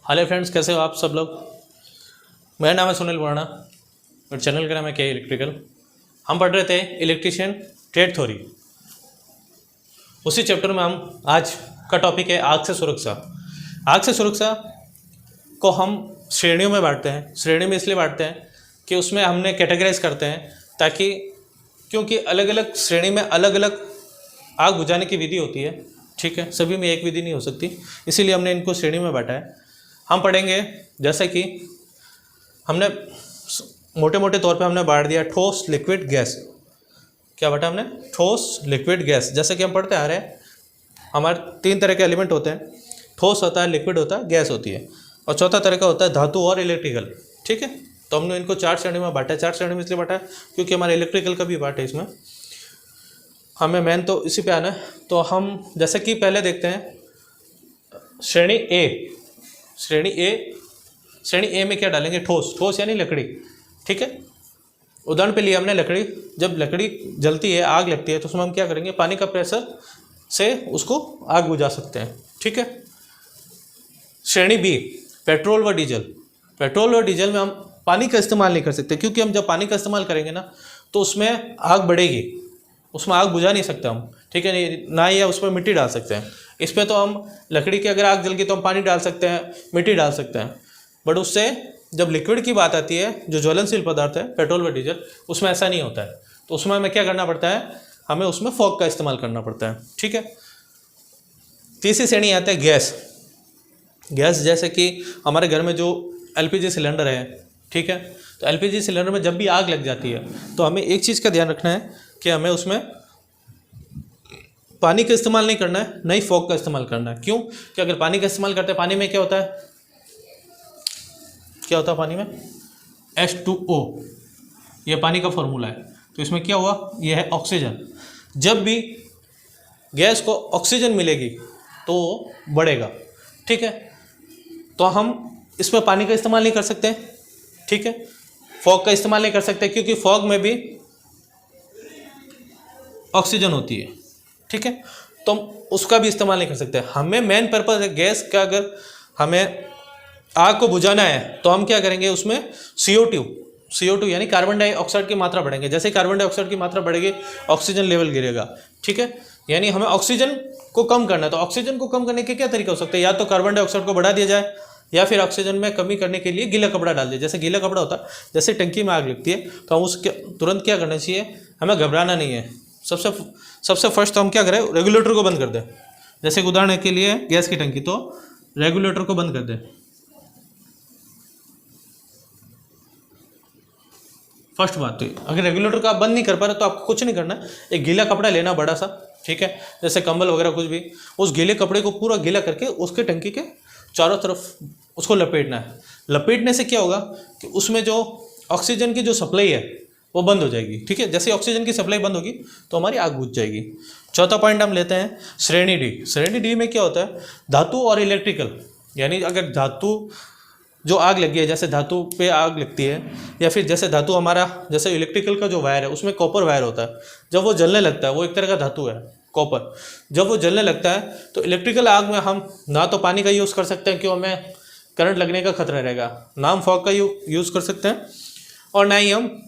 Hello friends, कैसे हो आप सब लोग। मेरा नाम है सुनील वर्णा, मेरे चैनल का नाम है के इलेक्ट्रिकल। हम पढ़ रहे थे इलेक्ट्रिशियन ट्रेड थ्योरी। उसी चैप्टर में हम आज का टॉपिक है आग से सुरक्षा। आग से सुरक्षा को हम श्रेणियों में बांटते हैं। श्रेणी में इसलिए बांटते हैं कि उसमें हमने कैटेगराइज करते हैं ताकि, क्योंकि अलग अलग श्रेणी में अलग अलग आग बुझाने की विधि होती है, ठीक है। सभी में एक विधि नहीं हो सकती, इसीलिए हमने इनको श्रेणी में बांटा है। हम पढ़ेंगे जैसे कि हमने मोटे मोटे तौर पे हमने बांट दिया ठोस, लिक्विड, गैस। क्या बांटा हमने? ठोस, लिक्विड, गैस। जैसे कि हम पढ़ते आ रहे हैं, हमारे 3 तरह के एलिमेंट होते हैं। ठोस होता है, लिक्विड होता है, गैस होती है, और चौथा तरह का होता है धातु और इलेक्ट्रिकल, ठीक है। तो हमने इनको 4 श्रेणी में बांटा है। 4 श्रेणी में इसलिए बांटा है क्योंकि हमारे इलेक्ट्रिकल का भी पार्ट है इसमें। हमें मेन तो इसी पे आना है। तो हम जैसे कि पहले देखते हैं श्रेणी ए। श्रेणी ए में क्या डालेंगे? ठोस। ठोस यानी लकड़ी, ठीक है। उदाहरण पे लिए हमने लकड़ी। जब लकड़ी जलती है, आग लगती है, तो उसमें हम क्या करेंगे? पानी का प्रेशर से उसको आग बुझा सकते हैं, ठीक है। श्रेणी बी, पेट्रोल व डीजल। पेट्रोल और डीजल में हम पानी का इस्तेमाल नहीं कर सकते, क्योंकि हम जब पानी का इस्तेमाल करेंगे ना तो उसमें आग बढ़ेगी, उसमें आग बुझा नहीं सकते हम, ठीक है। ना ही उसमें मिट्टी डाल सकते हैं। इस पर तो हम लकड़ी की अगर आग जल गई तो हम पानी डाल सकते हैं, मिट्टी डाल सकते हैं। बट उससे जब लिक्विड की बात आती है, जो ज्वलनशील पदार्थ है पेट्रोल व डीजल, उसमें ऐसा नहीं होता है। तो उसमें हमें क्या करना पड़ता है? हमें उसमें फॉग का इस्तेमाल करना पड़ता है, ठीक है। तीसरी श्रेणी आती है गैस। गैस जैसे कि हमारे घर में जो एलपीजी सिलेंडर है, ठीक है। तो एलपीजी सिलेंडर में जब भी आग लग जाती है तो हमें एक चीज़ का ध्यान रखना है कि हमें उसमें पानी का इस्तेमाल नहीं करना है, नहीं फॉग का इस्तेमाल करना है। क्यों? कि अगर पानी का इस्तेमाल करते हैं, पानी में क्या होता है? क्या होता है पानी में? H2O, ये पानी का फॉर्मूला है। तो इसमें क्या हुआ? ये है ऑक्सीजन। जब भी गैस को ऑक्सीजन मिलेगी तो बढ़ेगा, ठीक है। तो हम इसमें पानी का इस्तेमाल नहीं कर सकते, ठीक है। फॉग का इस्तेमाल नहीं कर सकते क्योंकि फॉग में भी ऑक्सीजन होती है, ठीक है। तो हम उसका भी इस्तेमाल नहीं कर सकते। हमें मेन पर्पज़ है गैस का, अगर हमें आग को बुझाना है तो हम क्या करेंगे? उसमें CO2 यानी कार्बन डाइऑक्साइड की मात्रा बढ़ेंगे। जैसे कार्बन डाइऑक्साइड की मात्रा बढ़ेगी, ऑक्सीजन लेवल गिरेगा, ठीक है। यानी हमें ऑक्सीजन को कम करना है। तो ऑक्सीजन को कम करने के क्या तरीके हो सकते हैं? या तो कार्बन डाइऑक्साइड को बढ़ा दिया जाए, या फिर ऑक्सीजन में कमी करने के लिए गीला कपड़ा डाल दिया। जैसे गीला कपड़ा होता है, जैसे टंकी में आग लगती है तो हम उसके तुरंत क्या करना चाहिए? हमें घबराना नहीं है। सबसे फर्स्ट तो हम क्या करें? रेगुलेटर को बंद कर दें। जैसे उदाहरण के लिए गैस की टंकी, तो रेगुलेटर को बंद कर दें। फर्स्ट बात तो अगर रेगुलेटर को आप बंद नहीं कर पा रहे तो आपको कुछ नहीं करना है। एक गीला कपड़ा लेना बड़ा सा, ठीक है, जैसे कंबल वगैरह कुछ भी। उस गीले कपड़े को पूरा गीला करके उसके टंकी के चारों तरफ उसको लपेटना है। लपेटने से क्या होगा कि उसमें जो ऑक्सीजन की जो सप्लाई है वो बंद हो जाएगी, ठीक है। जैसे ऑक्सीजन की सप्लाई बंद होगी तो हमारी आग बुझ जाएगी। चौथा पॉइंट हम लेते हैं श्रेणी डी। श्रेणी डी में क्या होता है? धातु और इलेक्ट्रिकल। यानी अगर धातु जो आग लगी है, जैसे धातु पे आग लगती है, या फिर जैसे धातु हमारा, जैसे इलेक्ट्रिकल का जो वायर है उसमें कॉपर वायर होता है। जब वो जलने लगता है, वो एक तरह का धातु है कॉपर, जब वो जलने लगता है तो इलेक्ट्रिकल आग में हम ना तो पानी का यूज़ कर सकते हैं, क्यों? हमें करंट लगने का खतरा रहेगा। ना हम फॉग का यूज़ कर सकते हैं, और ना ही हम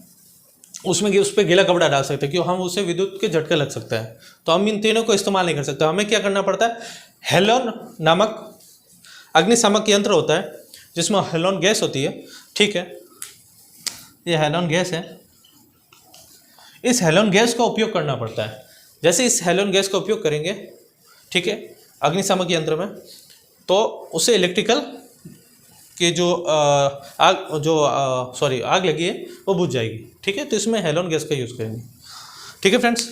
उस पर गीला कपड़ा डाल सकते हैं, क्यों? हम उसे विद्युत के झटके लग सकता है। तो हम इन तीनों को इस्तेमाल नहीं कर सकते। हमें क्या करना पड़ता है? हेलोन नामक अग्निशामक यंत्र होता है जिसमें हेलोन गैस होती है, ठीक है। ये हेलोन गैस है। इस हेलोन गैस का उपयोग करना पड़ता है। जैसे इस हेलोन गैस का उपयोग करेंगे, ठीक है, अग्निशामक यंत्र में, तो उससे इलेक्ट्रिकल कि जो आग लगी है वो बुझ जाएगी, ठीक है। तो इसमें हेलोन गैस का यूज़ करेंगे, ठीक है फ्रेंड्स।